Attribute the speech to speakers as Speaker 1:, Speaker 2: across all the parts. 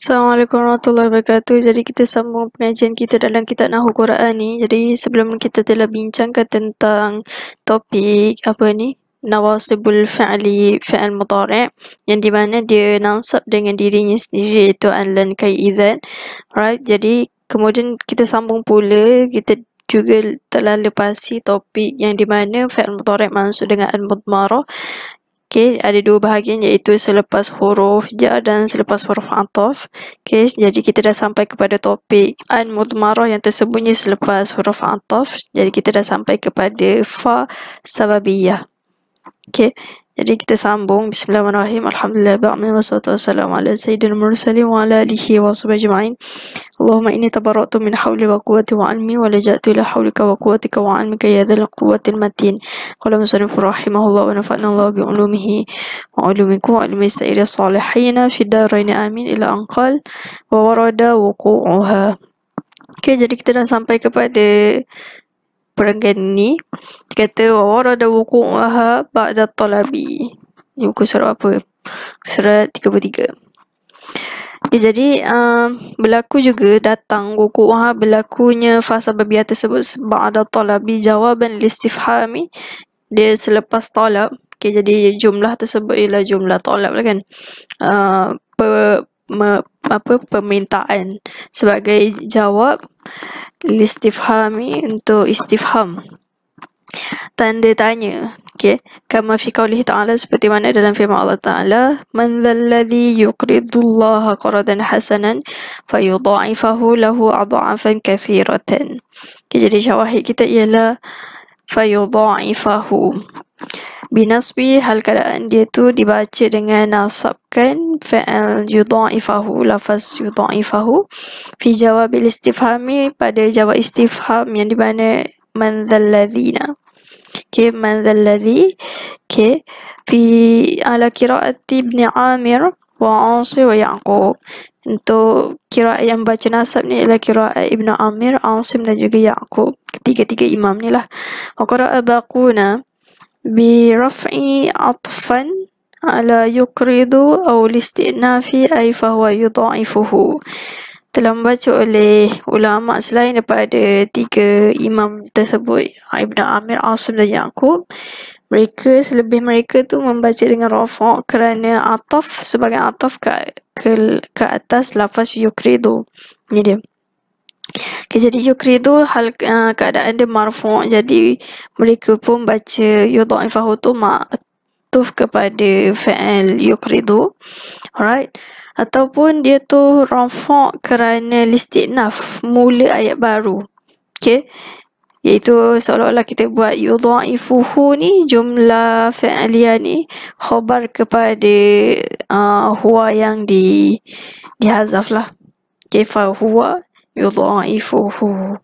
Speaker 1: Assalamualaikum warahmatullahi wabarakatuh. Jadi kita sambung pengajian kita dalam kitab Nahwu Quran ni. Jadi sebelum kita telah bincangkan tentang topik apa ni? Nawasibul fi'li fi'il mudhari' yang di mana dia nasab dengan dirinya sendiri iaitu an, lan, kai, idzan. Alright. Jadi kemudian kita sambung pula, kita juga telah lepasi topik yang di mana fi'il mudhari' masuk dengan al-mudmarah. Okay, ada dua bahagian iaitu selepas huruf jar dan selepas huruf ataf. Okay, jadi kita dah sampai kepada topik an-mudmarah yang tersembunyi selepas huruf ataf. Jadi kita dah sampai kepada fa sababiyah. Okay, jadi kita sambung. Bismillahirrahmanirrahim. Alhamdulillah ba'amin wassalatu wassalamu ala sayyidil mursalin wa ala alihi wa sahbihi ajma'in. Allahumma inni tabarra'tu min hawli wa quwwati wa ilmi wa laja'tu ila hawlika wa quwwatika wa ilmika ya dzal quwwatil matin. Qala musannif rahimahullah wa nafa'na Allah bi ulumihi wa ulumikum wa ilmi sa'iri salihin fi darain amin ila anqal wa warada wuqu'uha. Okay, jadi kita dah sampai kepada perenggan ni. Dia kata wa warada wuqu'uha ba'da talabi. Ni buku surat apa? Surat 33. Okay, jadi berlaku juga datang wuqu'uha, berlakunya fa sababiyah tersebut ba'da talabi jawaban listifhami, dia selepas talab. Okay, jadi jumlah tersebut ialah jumlah talab lah kan, permintaan sebagai jawab listifhami untuk istifham, tanda tanya. Okay, kama fi qaulihi ta'ala, seperti mana dalam firman Allah Ta'ala, man dzalladzi yuqridullaha qardan hasanan fayudha'ifahu lahu adha'afan katsiratan. Okay, jadi syawahid kita ialah fayudha'ifahu binasbi, hal keadaan dia tu dibaca dengan nasabkan fi'il yudha'ifahu, lafaz yudha'ifahu fi jawabil istifhami, pada jawab istifham yang di mana man dzalladzina. Okay, man dzalladzi. Okay, fi ala qiraati Ibn Amir wa Asim wa Ya'qub. Untuk qiraat yang baca nasab ni ialah qiraat Ibn Amir, Asim dan juga Ya'qub. Ketiga-tiga imam ni lah. Wa qara'a baquna bi raf'i atfan ala yuqridu aw listi'nafi ay fahuwa yudha'ifuhu. Telah membaca oleh ulama selain daripada tiga imam tersebut, Ibn Amir, Asim dan Ya'qub. Selebih mereka tu membaca dengan rafa' kerana ataf, sebagai ataf ke atas lafaz yukridu. Ni dia. Okay, jadi yukridu hal keadaan dia marfu', jadi mereka pun baca yudha'ifahu tu ma'tuf kepada fi'il yukridu. Alright. Ataupun dia tu rafa' kerana listinaf, mula ayat baru. Okay, iaitu seolah-olah kita buat yudha'ifuhu ni, jumlah fi'liyah ni khabar kepada huwa yang dihazaf lah. Okay, fa huwa yudha'ifuhu.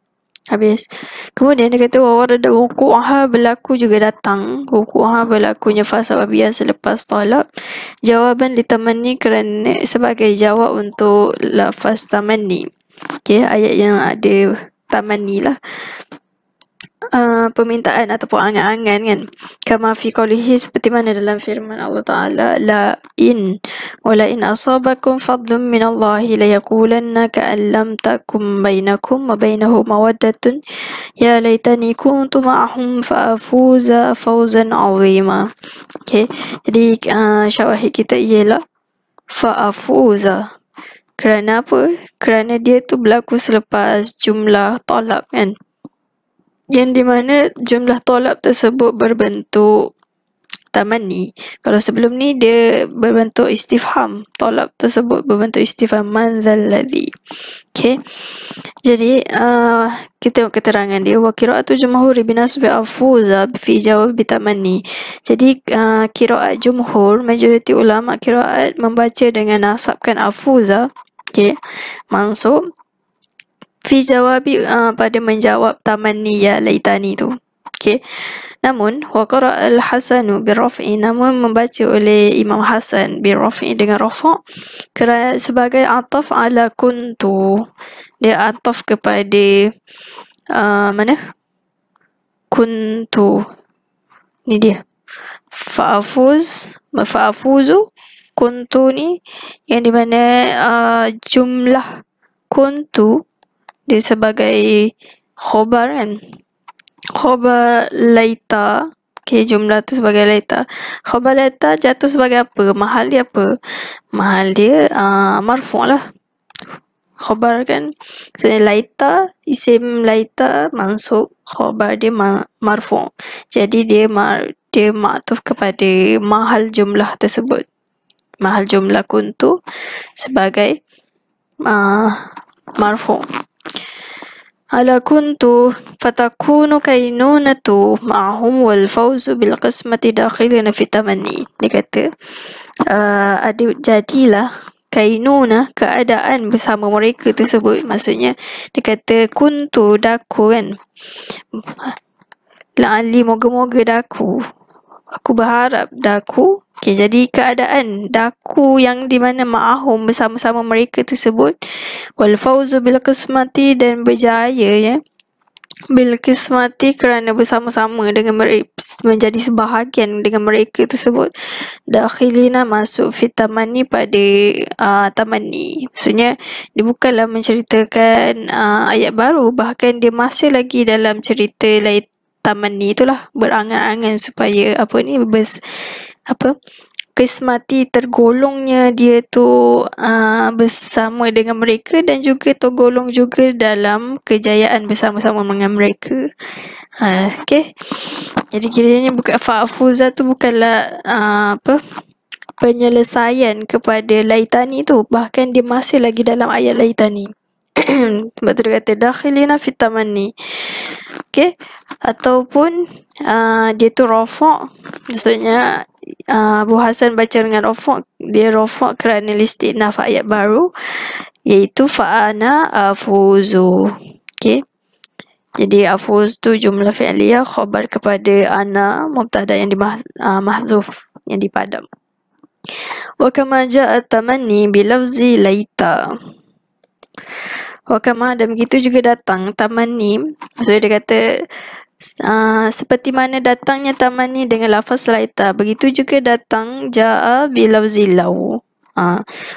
Speaker 1: Habis. Kemudian dia kata wa warada wuqu'uha, berlaku juga datang wuqu'uha, berlakunya fa sababiyah selepas talab, jawaban litamanni, kerana sebagai jawab untuk lafaz tamanni. Okay, ayat yang ada tamanni lah, permintaan ataupun angan-angan kan. Kama fi qaulihi, seperti mana dalam firman Allah Ta'ala, la in asabakum fadlun minallahi la yaqulanna ka'an lam takum bainakum wa bainahu mawaddatun ya laitani kuntu ma'ahum fa'afuza fawzan 'azima. Okay, jadi syawahid kita ialah fa'afuza. Kerana apa? Kerana dia tu berlaku selepas jumlah talab kan, yang di mana jumlah talab tersebut berbentuk tamanni. Kalau sebelum ni dia berbentuk istifham, talab tersebut berbentuk istifham, man dzalladzi. Okay, jadi kita keterangan dia, wa qira'atu jumhur binasbi afuza fi jawab tamanni. Jadi qiraat jumhur, majoriti ulama qiraat membaca dengan nasabkan afuza. Okay, mansub fi jawabi, pada menjawab tamanni ya laitani tu. Okay, namun wa qara'a al-Hasanu birraf'i, namun membaca oleh Imam Hasan birraf'i dengan rafa' kerana sebagai ataf ala kuntu, dia ataf kepada mana? Kuntu. Ni dia. Fa'afuzu kuntu ni yang di mana jumlah kuntu dia sebagai khobar kan. Khobar laita. Okay, jumlah tu sebagai laita. Khobar laita jatuh sebagai apa? Mahal dia apa? Mahal dia marfu' lah. Khobar kan. So, laita, isim laita mansub. Khobar dia marfu'. Jadi dia ma'tuf kepada mahal jumlah tersebut. Mahal jumlah kuntu sebagai marfu'. Ala kuntu fatakunu kainunatu ma'hum wal fawzu bil qismati dakhilina fi tamanni. Dia kata ada jadilah kainuna, keadaan bersama mereka tersebut. Maksudnya dia kata kuntu, daku kan, la'ali, moga-moga daku, aku berharap daku. Okay, jadi keadaan daku yang di mana ma'ahum bersama-sama mereka tersebut, wal fawzu bil qismati, dan berjaya ya, bil qismati kerana bersama-sama dengan mereka, menjadi sebahagian dengan mereka tersebut, dakhilina masuk fit tamanni pada tamanni. Maksudnya dia bukanlah menceritakan ayat baru, bahkan dia masih lagi dalam cerita lain tamanni itulah, berangan-angan supaya qismati, tergolongnya dia tu bersama dengan mereka, dan juga tergolong juga dalam kejayaan bersama-sama dengan mereka. Okay, jadi kiranya bukan fa'afuza tu bukanlah penyelesaian kepada laitani tu, bahkan dia masih lagi dalam ayat laitani. Sebab tu dia kata dakhilina fit tamanni. Okay, ataupun dia tu rafa', maksudnya Abu Hasan baca dengan rafa', dia rafa' kerana listinaf ayat baru, iaitu fa'ana afuzu. Okay, jadi afuz tu jumlah fi'liyah, khabar kepada ana, mubtada yang mahzuf, yang dipadam. Wa kama ja'a tamanni bilafzi laita. Wa kama, dan begitu juga datang tamanni. Maksudnya dia kata seperti mana datangnya tamanni dengan lafaz laita, begitu juga datang ja'a bilafzi law.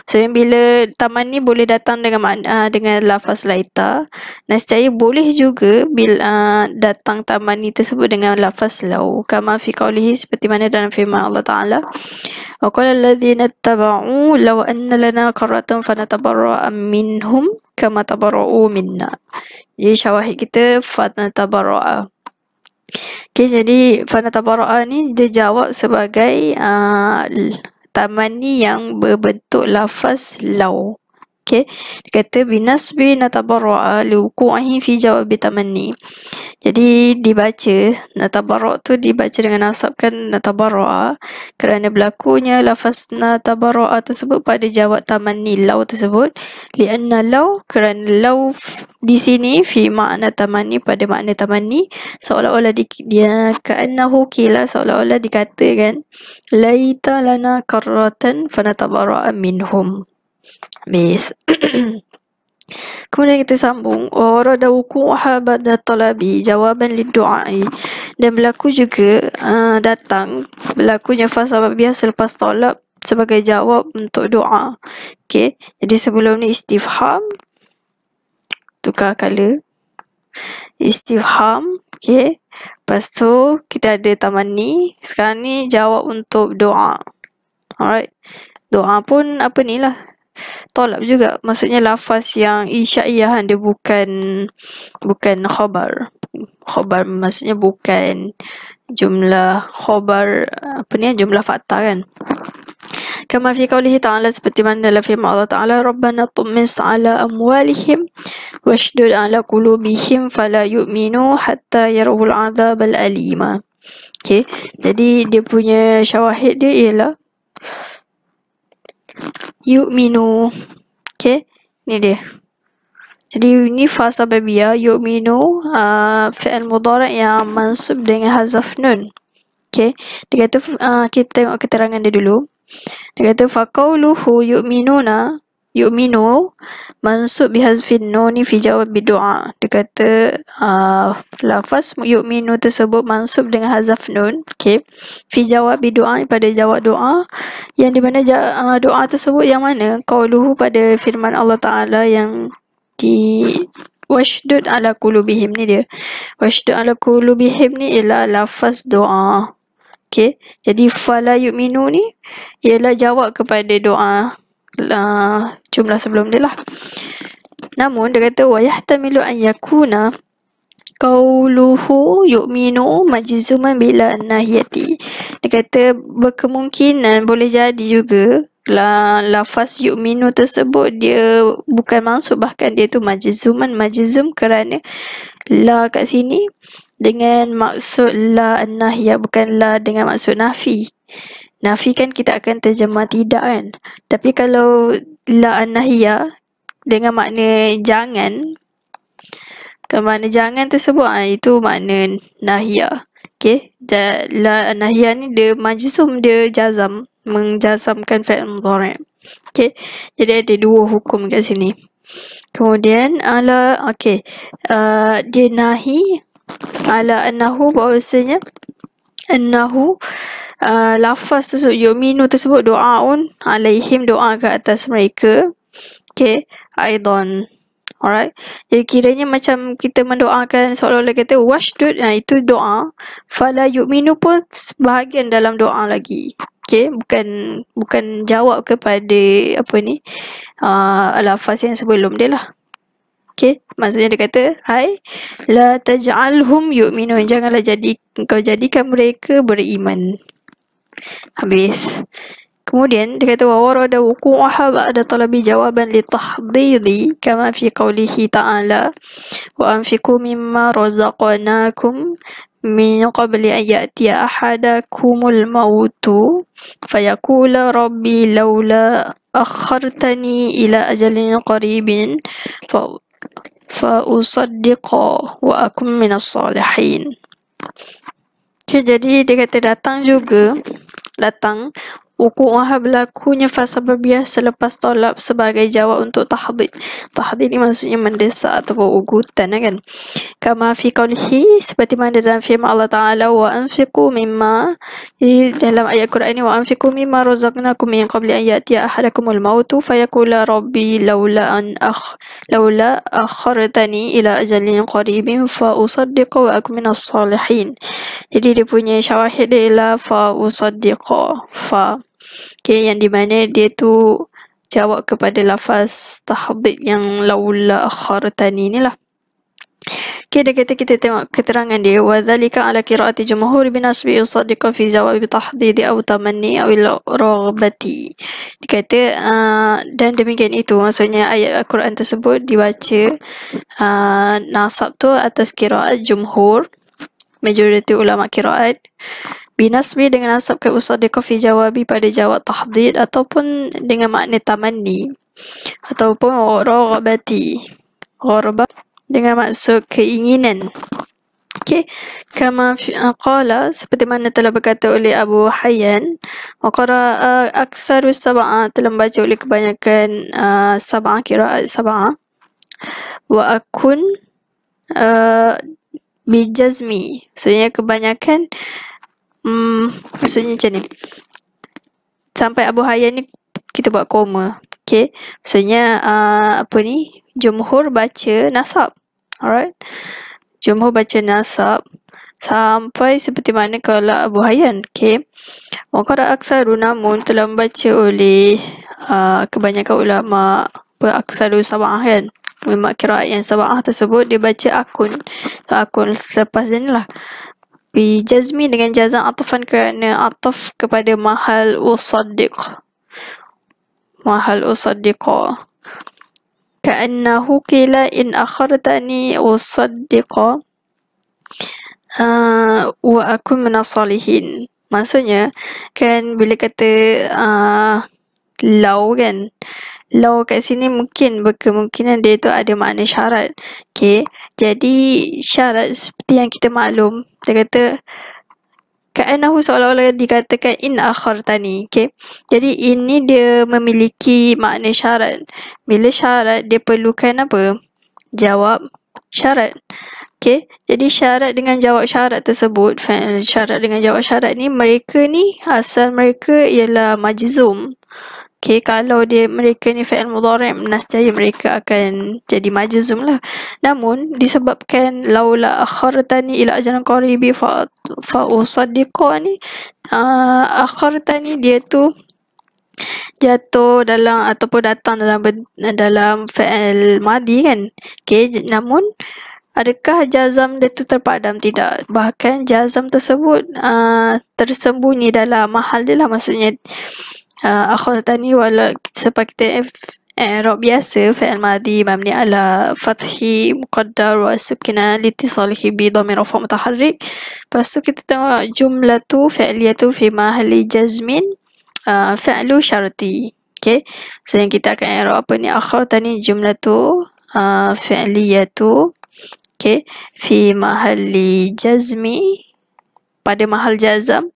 Speaker 1: So yang bila tamanni boleh datang dengan dengan lafaz laita, nescaya boleh juga bila datang tamanni tersebut dengan lafaz law, kama fi qawlihi, seperti mana dalam firman Allah Ta'ala, wa qala alladhina ittaba'u law anna lana qarratan fanatabarra'a minhum kama tabarra'u minna. Jadi syawahid kita fanatabarra'a. Okay, jadi fanatabarra'a ni dia jawab sebagai tamanni yang berbentuk lafaz law. Okay, dia kata binasbi natabarra'a liwuqu'ihi fi jawabi tamanni. Jadi dibaca natabarra' tu dibaca dengan nasabkan natabarra'a kerana berlakunya lafaz natabarra'a tersebut pada jawab tamanni law tersebut. Lianna law, kerana law di sini fi makna tamanni, pada makna tamanni, seolah-olah dia ka'annahu kila, seolah-olah dikatakan laita lana karratan fanatabarra'a minhum. Habis. Kemudian kita sambung, warada wuqu'uha ba'da talabi jawaban lid-du'ai, dan berlaku juga berlakunya fasa biasa selepas talab sebagai jawab untuk doa. Okay, jadi sebelum ni istifham, tukar color, istifham. Okay, lepas tu kita ada tamanni, sekarang ni jawab untuk doa. Alright, doa pun apa ni lah, tolak juga, maksudnya lafaz yang insyaiyah, dia bukan khabar. Khabar maksudnya bukan jumlah khabar, jumlah fakta kan. Kama fi qawlihi ta'ala, seperti mana dalam firman Allah Ta'ala, Rabbana tumis ala amwalihim washdud ala qulubihim fala yu'minu hatta yarawul azabal alima. Okay, jadi dia punya syawahid dia ialah yu'minu. Okay, ni dia. Jadi ni fa sababiyah, yu'minu fi'il mudhari' yang mansub dengan hazaf nun. Okay, dia kata kita tengok keterangan dia dulu. Dia kata fa qawluhu yu'minuna, yu'minu mansub bihazfin nuni fi jawab doa. Dia kata lafaz yu'minu tersebut mansub dengan hazaf nun, okay, fi jawab doa, pada jawab doa, yang di mana doa tersebut yang mana qauluhu pada firman Allah Ta'ala yang di washdud ala qulubihim ni dia. Washdud ala qulubihim ni ialah lafaz doa. Okay, jadi fala yu'minu ni ialah jawab kepada doa jumlah sebelum dia lah. Namun dia kata wa yahtamilu an yakuna qauluhu yu'minu majzuman bila nahiyati. Dia kata berkemungkinan boleh jadi juga lafaz yu'minu tersebut dia bukan mansub, bahkan dia tu majzum kerana la kat sini dengan maksud la an-nahiyah, bukan la dengan maksud nafi. Nafi kan kita akan terjemah tidak kan, tapi kalau la an-nahiyah dengan makna jangan, makna jangan tersebut itu makna nahiyah. Okay, la an-nahiyah ni dia majzum, dia jazam, menjazamkan fi'il mudhari'. Okay, jadi ada dua hukum kat sini. Kemudian dia nahi ala annahu, bahawasanya annahu lafaz tersebut yu'minu tersebut doaun alaihim, doa ke atas mereka. Okay, aidan. Alright, jadi kiranya macam kita mendoakan seolah-olah kata washdud, itu doa. Fala yu'minu pun bahagian dalam doa lagi. Okay, bukan jawab kepada lafaz yang sebelum dia lah. Okay, maksudnya dia kata la taj'alhum yu'minun, janganlah engkau jadikan mereka beriman. Habis. Kemudian dia kata wa warada wuqu'uha ba'da talabi jawaban li tahdidi kama fi qawlihi ta'ala wa anfiqu mimma razaqnakum min qabli an ya'tiya ahadakumul mautu fayaqula rabbi laula akhartani ila ajalin qaribin fa usaddiqa wa akum minas salihin. Okay, jadi dia kata datang wuqu'uha berlakunya fasa sababiyah selepas tolab sebagai jawab untuk tahdid. Tahdid ni maksudnya mendesak ataupun ugutan kan. Kama fi qawlihi, seperti mana dalam firman Allah Ta'ala wa anfiqu mimma, dalam ayat Quran ni wa anfiqu mimma razaqnakum min qabli an ya'tiya ahadakumul mautu fayaqula rabbi laula akhartani ila ajalin qaribin fa usaddiqa wa akum minas salihin. Jadi dia punya syawahid dia ialah fa usaddiqa, okay, yang di mana dia tu jawab kepada lafaz tahdid yang laula akhartani ni lah. Okay, dia kata kita tengok keterangan dia. Wa dhalika ala qiraati jumhur binasbi usaddiqa fi jawab tahdid aw tamanni aw raghbati. Dia kata dan demikian itu, maksudnya ayat Al-Quran tersebut dibaca nasab tu atas qiraat jumhur, majoriti ulama qiraat, binasbi dengan nasab ke usaddiqa fi jawabi pada jawab tahdid, ataupun dengan makna tamanni, ataupun raghbati, gharba dengan maksud keinginan. Okay, kama qala, seperti mana telah berkata oleh Abu Hayyan, wa qara'a aksarus sab'ah, telah membaca oleh kebanyakan sab'ah, qiraat sab'ah, wa akun bijazmi, maksudnya kebanyakan maksudnya macam ni, sampai Abu Hayyan ni kita buat koma. Okay, maksudnya jumhur baca nasab. Alright, jumhur baca nasab sampai seperti mana kalau Abu Hayyan. Okay, waqara aksaru, namun telah membaca oleh kebanyakan ulama aksaru sab'ah kan, ulama qiraat yang sab'ah tersebut dia baca akun selepas dia ni lah, bi jazmi dengan jazam atafan, kerana ataf kepada mahal usaddiqa, ka'annahu qila in akhartani usaddiqa wa akun minas salihin. Maksudnya kan bila kata law kan, law kat sini mungkin berkemungkinan dia tu ada makna syarat. Okay, jadi syarat seperti yang kita maklum, dia kata Ka'annahu seolah-olah dikatakan in akhartani. Okay. Jadi ini dia memiliki makna syarat. Bila syarat dia perlukan apa? Jawab syarat. Okay. Jadi syarat dengan jawab syarat tersebut, syarat dengan jawab syarat ni, mereka ni asal mereka ialah majzum. Okay, kalau mereka ni fi'il mudhari', nascaya mereka akan jadi majzum lah. Namun disebabkan laula akhartani ila ajalin qaribi fa usaddiqa ni, akhartani dia tu jatuh dalam ataupun datang dalam fi'il madi kan. Okay, namun adakah jazam dia tu terpadam? Tidak. Bahkan jazam tersebut tersembunyi dalam mahal dia lah. Maksudnya akhartani wala seperti i'rab biasa, fi'il madi mabni ala fathi muqaddar wa sukina litisalihi bi dhamir rafa' mutaharrik. Lepas tu kita tengok jumlatu fi'liyatu fi mahalli jazmin fi'lu syarti. Okay, so yang kita akan i'rab apa ni? Akhartani jumlatu fi'liyatu, okay, fi mahalli jazmi, pada mahal jazam,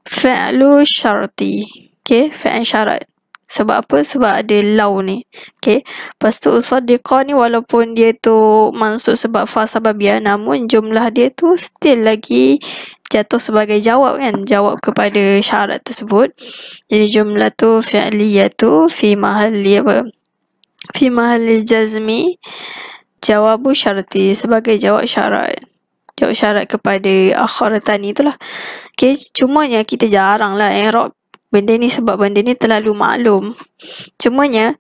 Speaker 1: fi'lu syarti. Okay, fi'il syarat. Sebab apa? Sebab ada law ni. Okay. Lepas tu usaddiqa ni walaupun dia tu mansub sebab fa sababiyah, namun jumlah dia tu still lagi jatuh sebagai jawab kan. Jawab kepada syarat tersebut. Jadi jumlah tu fi'liyah tu fi mahalli apa? Fi mahalli jazmi jawabu syarti, sebagai jawab syarat. Jawab syarat kepada akhartani itulah. Okay. Cumanya kita jarang lah i'rab benda ni sebab benda ni terlalu maklum. Cumanya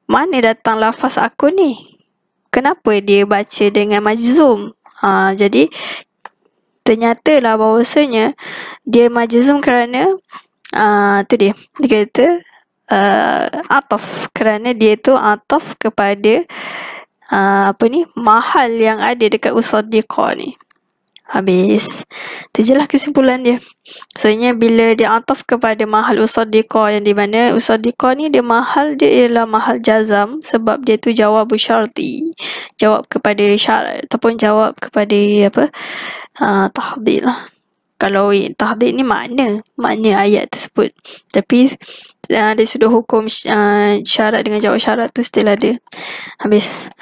Speaker 1: mana datang lafaz akun ni? Kenapa dia baca dengan majzum? Jadi ternyatalah bahawasanya dia majzum kerana tu dia kata ataf, kerana dia tu ataf kepada apa ni, mahal yang ada dekat usaddiqa ni. Habis. Tu je lah kesimpulan dia. Maksudnya bila dia ataf kepada mahal usaddiqa, yang di mana usaddiqa ni dia mahal dia ialah mahal jazam sebab dia tu jawab syarti. Jawab kepada syarat ataupun jawab kepada apa? Tahdid lah. Kalau tahdid ni makna ayat tersebut. Tapi dari sudut hukum syarat dengan jawab syarat tu still ada. Habis.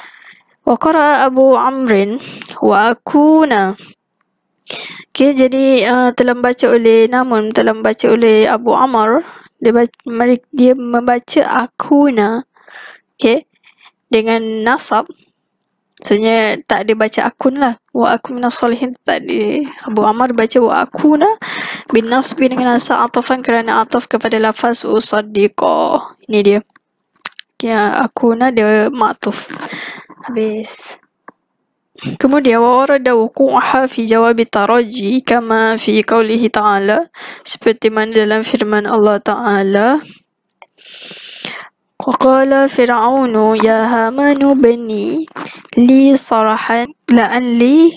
Speaker 1: Wa qara Abu Amrin wa akuna. Okay, jadi telah membaca oleh Abu Amr, dia membaca akuna, okay, dengan nasab. Maksudnya tak ada baca akun lah. Wa akun minas salihin tak ada. Abu Amr baca wa akuna bin nasbi dengan nasab atafan kerana ataf kepada lafaz usaddiqa. Ini dia. Okay, akuna dia ma'tuf. Habis. Kemudian warada wuqu'aha fi jawab taraji kama fi qawlihi ta'ala, seperti mana dalam firman Allah Ta'ala, qala fir'aunu ya hamanu bani li sarahan la'alli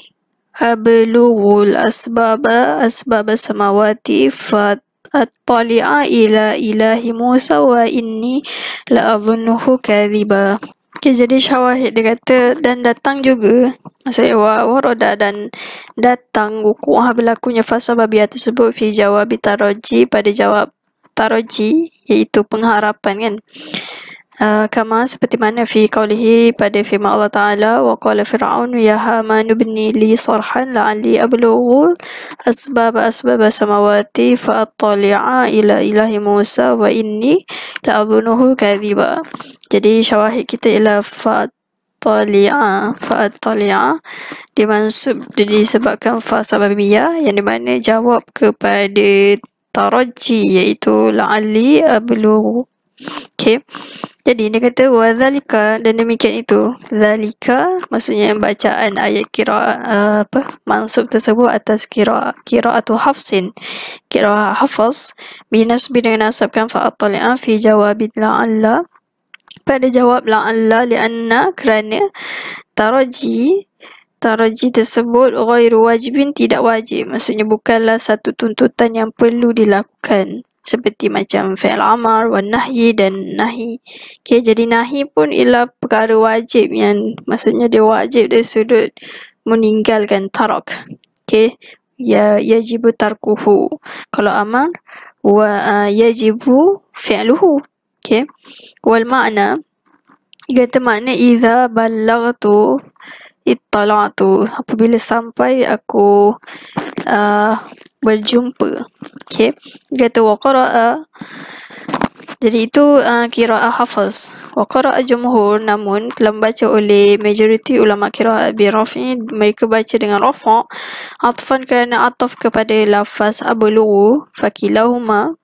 Speaker 1: ablughul asbaba samawati fattali'a ila ilahi Musa wa inni la'adhunnuhu kadhiba. Okay, jadi syawahid dia kata dan datang juga, maksudnya waroda dan datang wuku'ah berlakunya fasababiyah tersebut fi jawab taraji, pada jawab taraji iaitu pengharapan kan. Kama seperti mana fi qawlihi, pada firman Allah Ta'ala, wa qala fir'aun ya haman ibni li sarhan la'alli ablughu asbab samawati fa attali'a ila ilahi Musa wa inni la'adhunuhu kadhiba. Jadi syawahid kita ialah fa'attali'a dimansub disebabkan fa sababiyah, yang dimana jawab kepada taraji iaitu la'alli ablughu. Okay. Jadi dia kata wa zalika, dan demikian itu, zalika maksudnya bacaan ayat qiraat mansub tersebut atas qiraatu hafsin, qiraat hafaz binasbi dengan nasabkan fa'attali'a fi jawabid la'alla, pada jawab la'alla, lianna kerana taraji tersebut ghairu wajibin, tidak wajib, maksudnya bukanlah satu tuntutan yang perlu dilakukan, seperti macam fi'il amar wa nahyi dan nahi. Okay, jadi nahi pun ialah perkara wajib yang maksudnya dia wajib dari sudut meninggalkan tarak. Okay, yajibu tarkuhu. Kalau amar yajibu fi'luhu. Okay. Wal makna, kata makna iza ballagtu ittala'tu, apabila sampai aku berjumpa. Okay. Kata wa qara'a, jadi itu qira'ah hafaz. Wa qara'a jumhur, namun telah membaca oleh majoriti ulama qira'ah bi raf'i, mereka baca dengan rafa', atfan kerana ataf kepada lafaz ablughu, fakilahuma,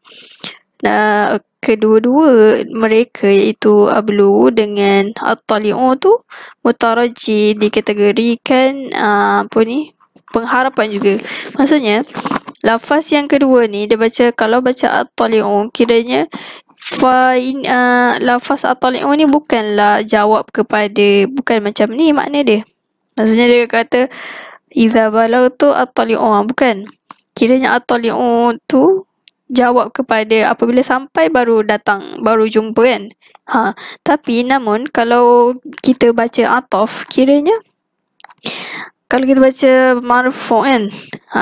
Speaker 1: kedua-dua mereka iaitu ablughu dengan at-tali'u tu mutaraji, dikategorikan pengharapan juga. Maksudnya lafaz yang kedua ni dia baca, kalau baca at-tali'u, kiranya lafaz at-tali'u ni bukanlah jawab kepada, bukan macam ni makna dia. Maksudnya dia kata iza balagtu at-tali'u, bukan. Kiranya at-tali'u tu jawab kepada apabila sampai baru datang, baru jumpa kan. Tapi namun kalau kita baca ataf, kiranya kalau kita baca marfu' kan.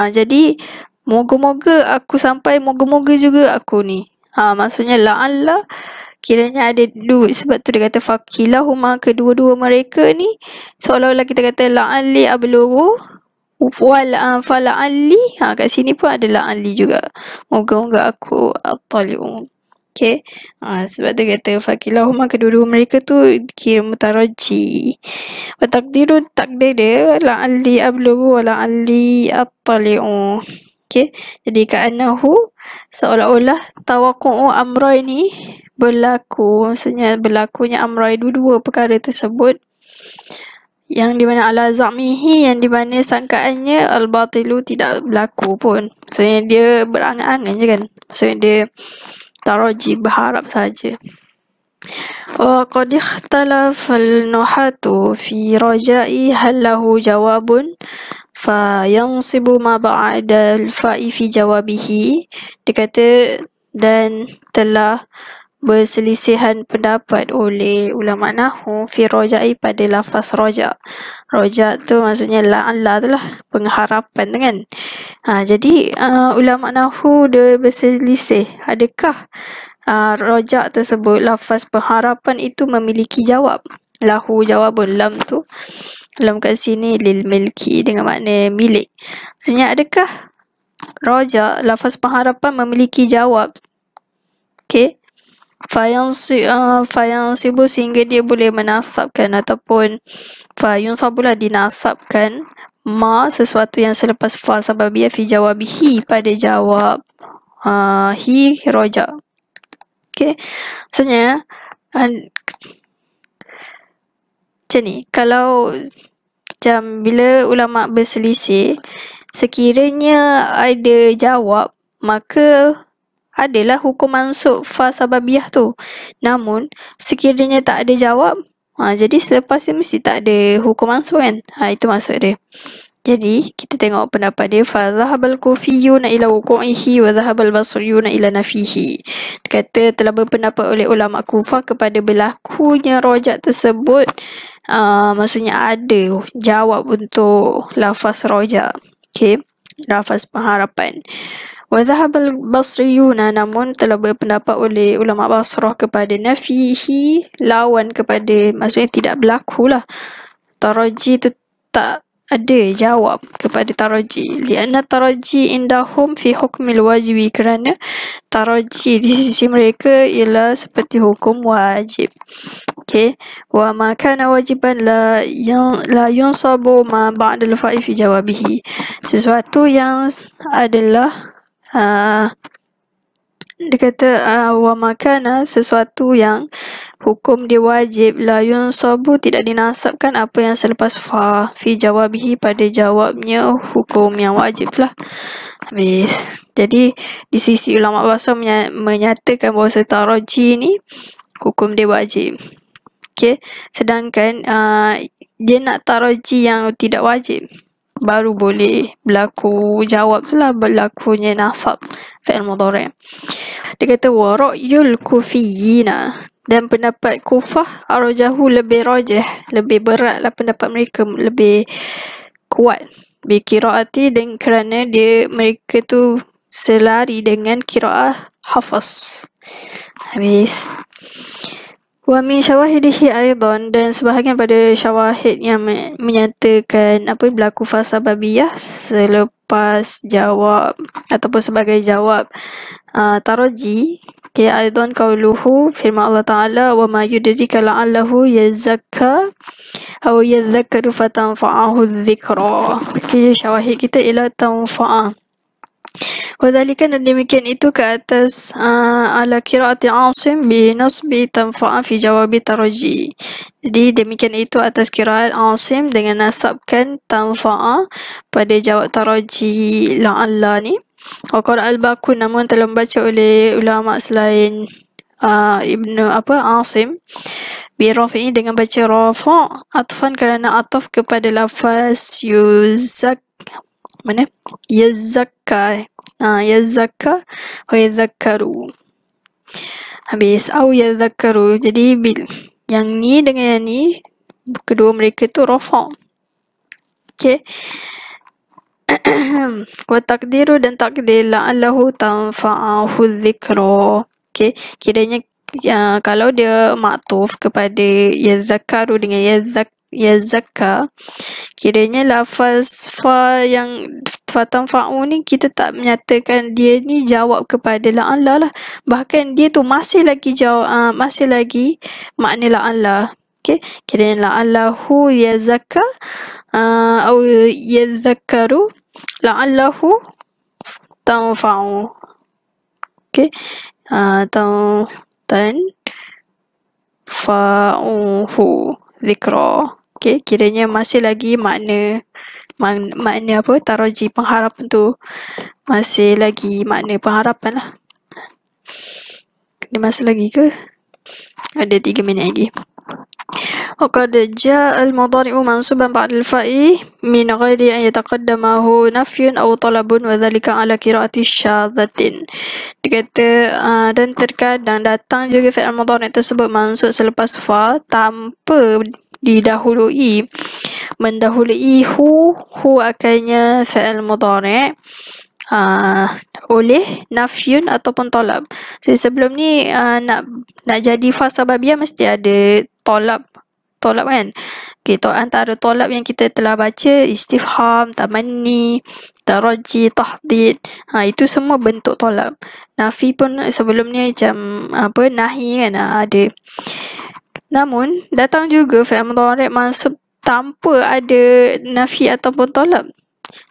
Speaker 1: Jadi moga-moga aku sampai, moga-moga juga aku ni. Maksudnya la'alla, kiranya ada dua, sebab tu dia kata fakilahuma, kedua-dua mereka ni, seolah-olah kita kata la'alli ablughu fala'alli, kat sini pun ada la'alli juga, moga-moga aku at-tali'u. Okay. Sebab dia kata fakilahuma, kedua-dua mereka tu kira mutaraji. Wa takdir dia la'alli ablughu wa la'alli at-tali'u. Okay. Jadi ka'annahu, seolah-olah tawaqqu'u amrai ni berlaku, maksudnya berlakunya amrai, dua-dua perkara tersebut, yang di mana ala za'mihi, yang di mana sangkaannya al-batilu tidak berlaku pun. Maksudnya dia berangan-angan je kan. Maksudnya dia taraji, berharap saja. Wa qad ikhtalafa al-nuhatu fi raja'i hal lahu jawabun fa yansibu ma ba'da al-fa'i fi jawabihi. Dia kata, dan telah berselisihan pendapat oleh ulama nahwu fi raja'i, pada lafaz raja'. Raja' tu maksudnya la'alla tu lah, pengharapan tu kan. Jadi ulama nahwu dia berselisih, adakah raja' tersebut, lafaz pengharapan itu memiliki jawab. Lahu jawabun, lam tu, lam kat sini lil milki, dengan makna milik. Maksudnya adakah raja', lafaz pengharapan, memiliki jawab. Okay. Fayansibu, sehingga dia boleh menasabkan, ataupun fayunsabulah, dinasabkan, ma, sesuatu yang selepas fa sababiyah fi jawabihi, pada jawab hi raja'. Okay. Maksudnya macam ni, kalau macam bila ulama berselisih, sekiranya ada jawab, maka adalah hukum mansub fa sababiyah tu. Namun sekiranya tak ada jawab, jadi selepas ni mesti tak ada hukum mansub kan. Itu maksud dia. Jadi kita tengok pendapat dia, fa dhahabal kufiyyuna ila wuqu'ihi wa dhahabal basriyuna ila nafihi. Kata telah berpendapat oleh ulama Kufah kepada berlakunya raja' tersebut, maksudnya ada jawab untuk lafaz raja'. Okay. Lafaz pengharapan. Wa dhahabal basriyuna, namun telah berpendapat oleh ulama Basrah kepada nafihi, lawan kepada, maksudnya tidak berlaku lah. Taraji tu tak ada jawab kepada taraji. Lianna taraji indahum fi hukmil wajibi, kerana taraji di sisi mereka ialah seperti hukum wajib. Okay. Wa ma kana wajiban la yunsabu ma ba'dal fa'i fi jawabihi. Sesuatu yang adalah dia kata wa makana, sesuatu yang hukum dia wajib, la yunsabu, tidak dinasabkan apa yang selepas fa fi jawabihi, pada jawabnya hukum yang wajib lah. Habis. Jadi di sisi ulama bahasa menyatakan bahawa taraji ni hukum dia wajib. Okay. Sedangkan dia nak taraji yang tidak wajib, baru boleh berlaku jawab tu lah, berlakunya nasab fi'il mudhari'. Dia kata wa ra'yul kufiyyina, dan pendapat Kufah arjahu, lebih rajih, lebih berat lah pendapat mereka, lebih kuat. Biqiraati, dan kerana mereka tu selari dengan qiraah Hafs. Habis. Wa min syawahidihi aidan, dan sebahagian pada syawahid yang menyatakan berlaku fasa babiyah selepas jawab ataupun sebagai jawab taraji. Aidan qauluhu, firman Allah Ta'ala, wa ma yudrika la'allahu yazakka aw yadhakkaru fatanfa'ahu dzikra. Syawahid kita ialah tanfa'ah. Wadhalika, dan demikian itu ke atas ala qiraati Asim bi nasbi tanfa'a fi jawabi taraji. Jadi demikian itu atas qiraat Asim dengan nasabkan tanfa'a pada jawab taraji la'alla ni. Wa qara al-Baqun, namun telah membaca oleh ulama selain Ibnu Asim bi rafi'i, dengan baca rafa' atfan kerana ataf kepada lafaz yazakka yazakka wa yazakkaru. Habis au yazakkaru, jadi yang ni dengan yang ni kedua mereka tu rafa'. Okey. Wa takdiru, dan takdir la'allahu tanfa'ahu dzikra. Okey, kiranya kalau dia maktuf kepada yazakkaru dengan yazakka, kiranya lafaz fa yang fatanfa'u ni kita tak menyatakan dia ni jawab kepada la'alla lah, bahkan dia tu masih lagi jawab masih lagi makna la'alla. Okey, kiranya la'allahu yazakka atau yazakkaru la'allahu tanfa'u. Okey, tanfa'uhu dzikra. Okey, kiranya masih lagi makna taraji, pengharapan tu masih lagi makna pengharapan lah. Ada masa lagi ke? Ada 3 minit lagi. وقد جاء المضارع منصوبا بعد الفاء من غير أن يتقدمه نفي أو طلب وذلك على قراءة شاذة. Dia kata dan terkadang datang juga fi'il mudhari' tersebut mansub selepas fa tanpa mendahului hu akannya fi'il mudhari' oleh nafyun ataupun talab. Sebelum ni nak jadi fa sababiyah mesti ada talab kan. Okay, antara talab yang kita telah baca istifham, tamanni, taraji, tahdid, itu semua bentuk talab. Nafi pun sebelum ni macam nahi kan, ada. Namun datang juga fi'il mudhari' mansub tanpa ada nafi ataupun talab.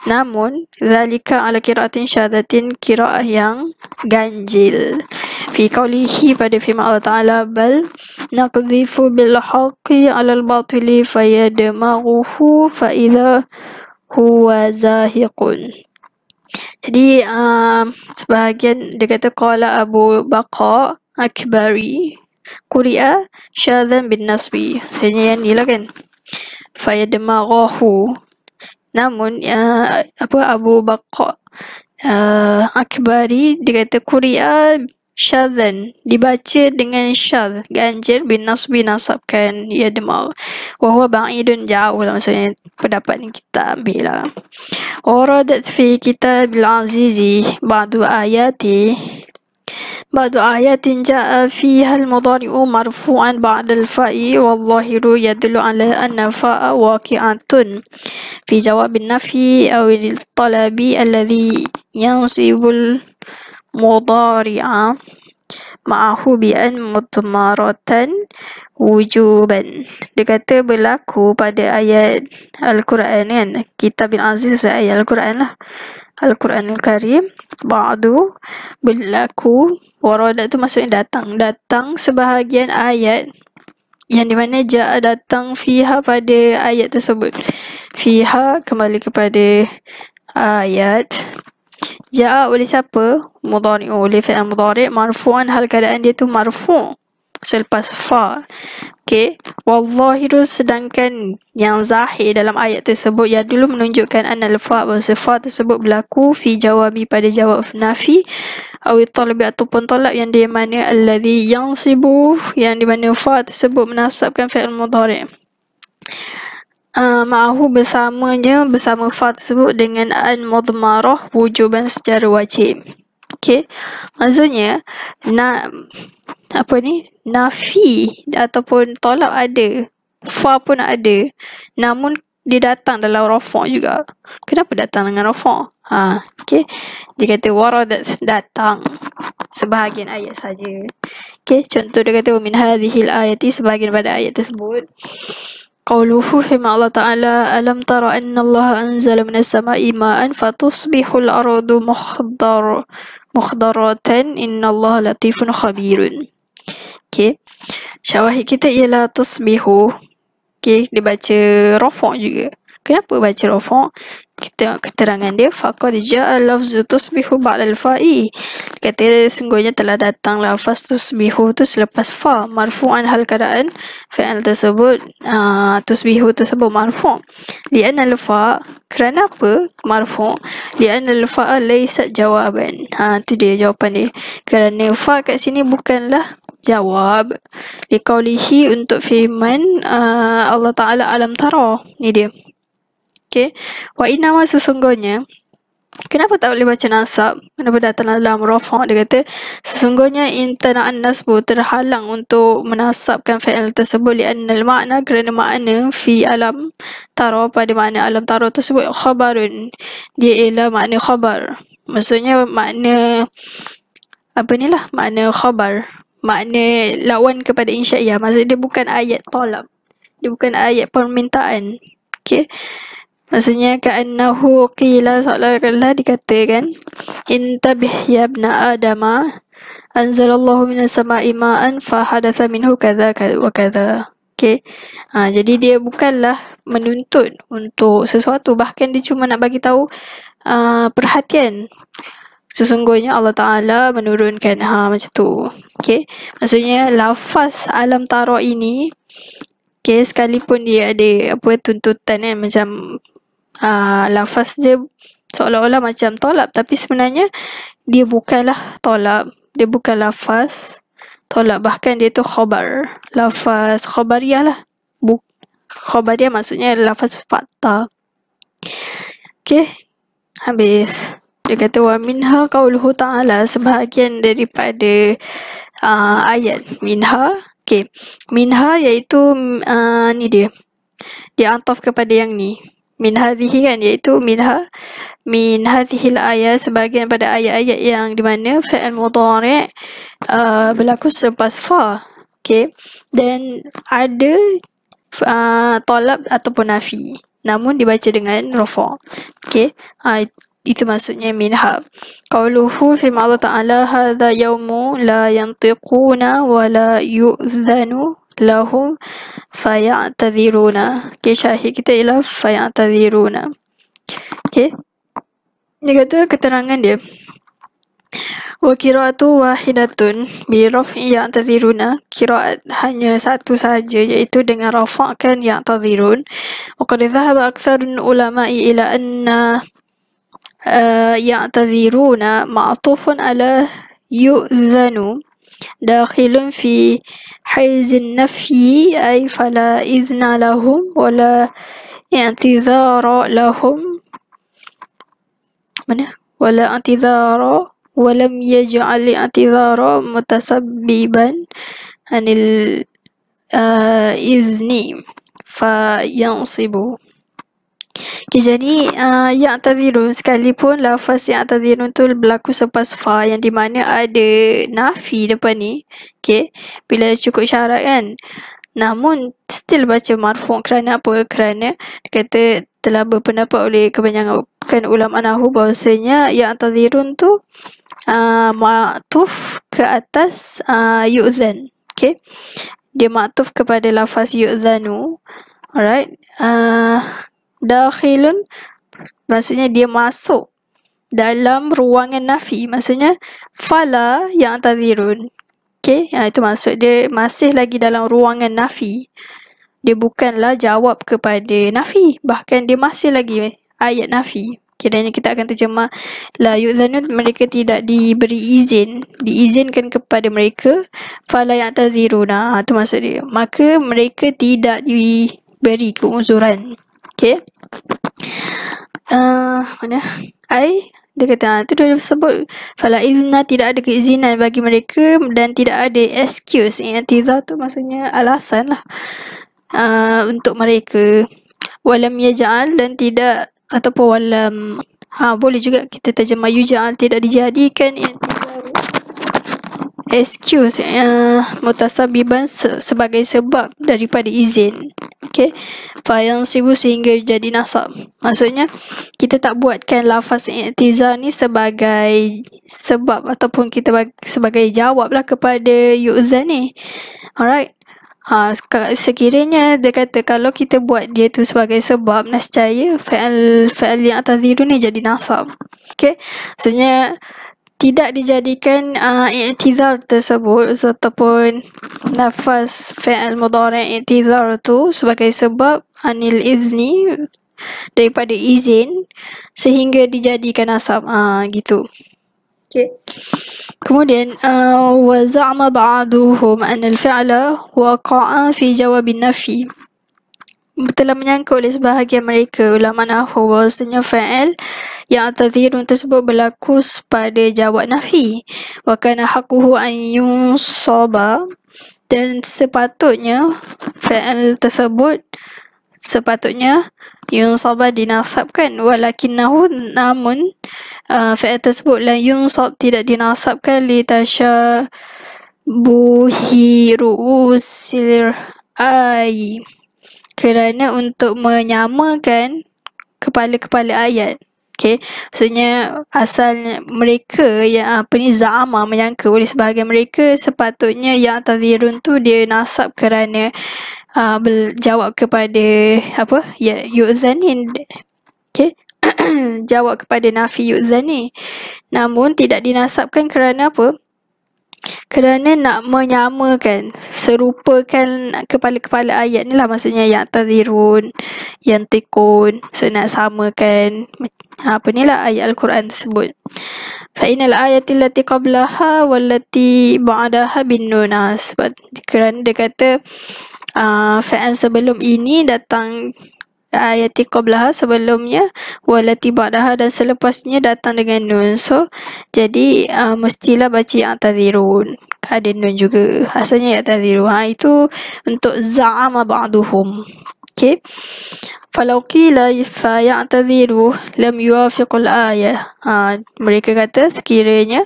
Speaker 1: Namun zalika ala qiraatin syadzatin, qiraah yang ganjil. Fi qawlihi, pada firman Allah Ta'ala, bal naqdhifu bil haqqi 'alal batili fayadmaghuhu fa idza huwa zahiqun. Jadi sebahagian dia kata qala Abu Baqa Akbari quri'a syadzan bin nasbi. Sebenarnya yang ni lah kan, fayadmaghuhu. Namun Abu Baqa Akbari dia kata quri'a syadzan, dibaca dengan syadz, ganjil, bin nasbi, nasabkan yadmag. Wa huwa ba'idun, jauh lah, maksudnya pendapat ni kita ambil lah. Waradat fi kitabil azizi ba'du ayatin ja'a fiha al-mudhari'u marfu'an ba'da al-fa'i wal-zahiru yadullu ala anna fa'a waqi'atun fi jawabin nafi aw al-talabi alladhi yansibul mudhari'a ma'ahu bi'an mudmaratan wujuban. Dia kata berlaku pada ayat Al-Quran kan, Kitabil Aziz, ayat Al-Quran lah, Al-Quranul Karim. Ba'du berlaku, waradat tu maksudnya datang sebahagian ayat yang di mana ja'a datang fiha pada ayat tersebut. Fiha kembali kepada ayat. Ja'a oleh siapa? Mudhari', oleh fi'il mudhari' marfu'an, hal keadaan dia tu marfu' selepas fa. Okey, wallahiru, sedangkan yang zahir dalam ayat tersebut ya dulu menunjukkan anal fa, bahawa fa tersebut berlaku fi jawabi, pada jawab nafi, atau talabi ataupun talab, yang di mana alladhi yansibu, yang di mana fa tersebut menasabkan fi'il mudhari'. ma'ahu bersamanya, bersama fa tersebut dengan an mudmarah wujuban secara wajib. Okey, maksudnya nafi ataupun tolak ada, fa pun ada, namun dia datang dalam rafa' juga. Kenapa datang dengan rafa'? Okey, dia kata waradat, datang sebahagian ayat saja. Okey, contoh dia kata min hadhil ayati, sebahagian pada ayat tersebut. Qauluhu firman Allah Ta'ala, alam tara anna Allah anzala minas sama'i ma'an fatusbihul ardu mukhdaratan innallaha latifun khabirun. Okey, syawahid kita ialah tusbihu. Okey, dia baca rafa' juga. Kenapa baca rafa'? Kita keterangan dia, faqad ja'a lafzu tusbihu ba'dal fa'i. Kata sungguhnya telah datang lafaz tusbihu tu selepas fa, marfu'an hal keadaan fi'il tersebut, tusbihu tersebut marfu'. Li'anna al-fa', kerana apa marfu'? Li'anna al-fa'a laysat jawaban. Tu dia jawapan dia. Kerana fa kat sini bukanlah jawab. Liqaulihi, untuk firman Allah Ta'ala alam tara. Ni dia. Okay. Wa inama, sesungguhnya. Kenapa tak boleh baca nasab? Kenapa datang dalam rafa'? Dia kata sesungguhnya intana'an nasbu, terhalang untuk menasabkan fi'il tersebut, li'annal makna, kerana makna fi alam tara, pada makna alam tara tersebut, khabarun, dia ialah makna khabar. Maksudnya makna makna khabar, makna lawan kepada insya'iyah. Maksudnya dia bukan ayat talab, dia bukan ayat permintaan. Okay. Maksudnya ka'annahu qila, seolah-olah dikatakan, intabih ya ibna adama anzalallahu minas sama'i ma'an fahadatha minhu kadza wa kadza. Okey. Jadi dia bukanlah menuntut untuk sesuatu, bahkan dia cuma nak bagi tahu perhatian. Sesungguhnya Allah Ta'ala menurunkan macam tu. Okey. Maksudnya lafaz alam tara ini, okey, sekalipun dia ada tuntutan kan, macam lafaz dia seolah-olah macam tolak, tapi sebenarnya dia bukanlah tolak, dia bukan lafaz tolak, bahkan dia tu khabar, lafaz khabariyah lah. Khabariyah maksudnya lafaz fakta. Okey, habis. Dia kata wa minha qauluhu ta'ala, sebahagian daripada ayat minha. Okey, minha iaitu ni dia ataf kepada yang ni. Min hadhihi kan, iaitu minha, min hadhil ayat, sebahagian pada ayat-ayat yang di mana fi'il mudhari' berlaku selepas fa. Okey, dan ada talab ataupun nafi, namun dibaca dengan rafa'. Okey, itu maksudnya minha. Qauluhu firman Allah Ta'ala, hadza yaumu la yantiquna wa la yu'zanu lahum faya'tadhiruna. Okay, syahid kita ialah faya'tadhiruna. Okay, dia kata keterangan dia, wa qira'atu wahidatun bi raf'i ya'tadhiruna, qira'at hanya satu saja, iaitu dengan rafa'kan ya'tadhirun. Wa qad dhahaba aktsarun ulama'i ila anna ya'tadhiruna ma'tufun ala yu'zanu dakhilun fi haizin nafyi, ay fala izna lahum wala i'tizara lahum, wala i'tizara walam yaj'al i'tizara mutasabbiban anil izni fa yansibu. Okay, jadi ya'tazirun, sekalipun lafaz ya'tazirun tu berlaku selepas fa, yang di mana ada nafi depan ni. Okay, bila cukup syarat kan, namun still baca marfu'. Kerana apa? Kerana dia kata telah berpendapat oleh kebanyakan ulama nahwu bahawasanya ya'tazirun tu ma'tuf ke atas yu'zan. Okay, dia ma'tuf kepada lafaz yu'zanu. Alright. Dakhilun maksudnya dia masuk dalam ruangan nafi, maksudnya fala ya'tazirun. Okay, itu maksud dia masih lagi dalam ruangan nafi, dia bukanlah jawab kepada nafi, bahkan dia masih lagi ayat nafi. Okay, dan kita akan terjemah la yu'zanun, mereka tidak diberi izin, diizinkan kepada mereka, fala ya'taziruna, itu maksud dia, maka mereka tidak diberi beri keuzuran. Okay. Mana? Dia kata, tu dia sebut fala izna, tidak ada keizinan bagi mereka dan tidak ada excuse. I'tizar tu maksudnya alasan lah untuk mereka. Walam yaj'al, dan tidak, ataupun walam, boleh juga kita terjemah yuj'al, tidak dijadikan excuse mutasabiban sebagai sebab daripada izin. Okay. Fayang sibu, sehingga jadi nasab. Maksudnya kita tak buatkan lafaz i'tizar ni sebagai sebab ataupun kita sebagai jawab lah kepada yu'zan ni. Alright. Sekiranya dia kata kalau kita buat dia tu sebagai sebab, nescaya fa'al yang ataziru ni jadi nasab. Okay. Maksudnya tidak dijadikan i'tizar tersebut ataupun lafaz fi'il mudhari' i'tizar tu sebagai sebab anil izni, daripada izin, sehingga dijadikan nasab. Gitu. Okay. Kemudian wa za'ama ba'duhum anna al-fi'la waqa'a fi jawabin nafi. Telah menyangka oleh sebahagian mereka ulama nahwu bahawasanya fa'il yang atazirun tersebut berlaku pada jawab nafi. Wa kana haqquhu an yunsaba, dan sepatutnya fa'il tersebut yunsaba, dinasabkan. Walakinnahu, namun fa'il tersebut la yunsab, tidak dinasabkan, li tashabuhi ru'usil kerana untuk menyamakan kepala-kepala ayat. Okay. Maksudnya asalnya mereka yang za'ama, menyangka oleh sebahagian mereka sepatutnya yang tazirun tu dia nasab kerana berjawab kepada yu'zan ni. Okay. Jawab kepada nafi yu'zan ni. Namun tidak dinasabkan kerana apa? Kerana nak menyamakan, serupakan kepala-kepala ayat ni lah, maksudnya yang tazirun, yang tikun. So nak samakan ni lah ayat Al-Quran tersebut. Fa'inal ayati allati qablaha wallati ba'daha bin nunas. Kerana dia kata fa'al sebelum ini datang, ayati qablaha sebelumnya, wallati ba'daha dan selepasnya datang dengan nun. So jadi mestilah baca yang tazirun, ada nun juga, asalnya yang tazirun. Itu untuk za'ama ba'duhum. Okay. Falau qila fa ya'tadhiru lam yuwafiqul ayah. Mereka kata sekiranya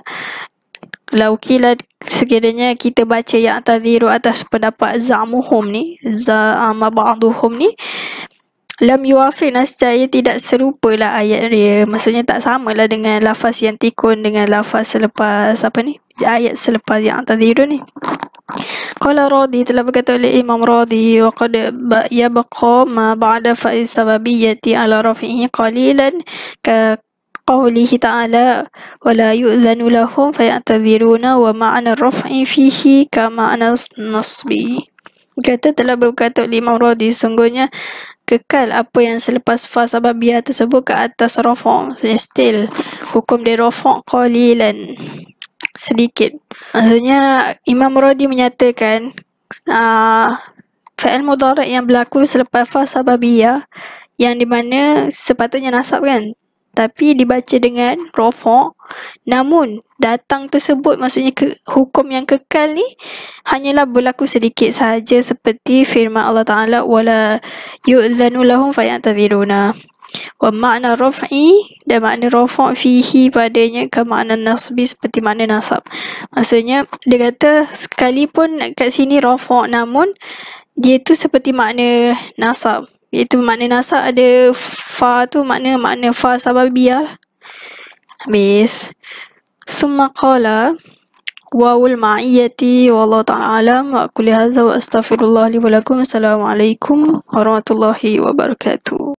Speaker 1: kita baca ya'tadhiru atas pendapat za'muhum ni, za'ama ba'duhum ni, lam yuwafiq, nescaya tidak serupalah ayat dia. Maksudnya tak samalah dengan lafaz yang tikun dengan lafaz selepas ayat selepas yang tadhiru ni. Qala Radi, telah berkata oleh Imam Radi, wa qad yabqa ma ba'da fa'iz sababiyyati ala rafihi qalilan ka qawlihi ta'ala wa la yu'zanu lahum fayatadhiruna wa ma'na raf'i fihi ka ma'na nasbi. Telah berkata oleh Imam Radi, sungguhnya kekal apa yang selepas fa sababiyah tersebut ke atas rafa', maksudnya still hukum dia rafa' qalilan, sedikit. Maksudnya Imam Radi menyatakan fa'il mudhari' yang berlaku selepas fa sababiyah, yang di mana sepatutnya nasab kan, tapi dibaca dengan rafa', namun datang tersebut, maksudnya hukum yang kekal ni hanyalah berlaku sedikit sahaja, seperti firman Allah Ta'ala wala yu'zanu lahum fayatadhiruna. Wa makna raf'i, dan makna rafa' fihi padanya ke makna nasbi, seperti makna nasab. Maksudnya dia kata sekalipun kat sini rafa', namun dia tu seperti makna nasab, iaitu makna nasab ada fa tu, makna fa sababiyah lah. Habis summa qala wawul ma'iyyati wallahu ta'ala alam wa kulli hadza wa astaghfirullah li wa lakum. Assalamualaikum warahmatullahi wabarakatuh.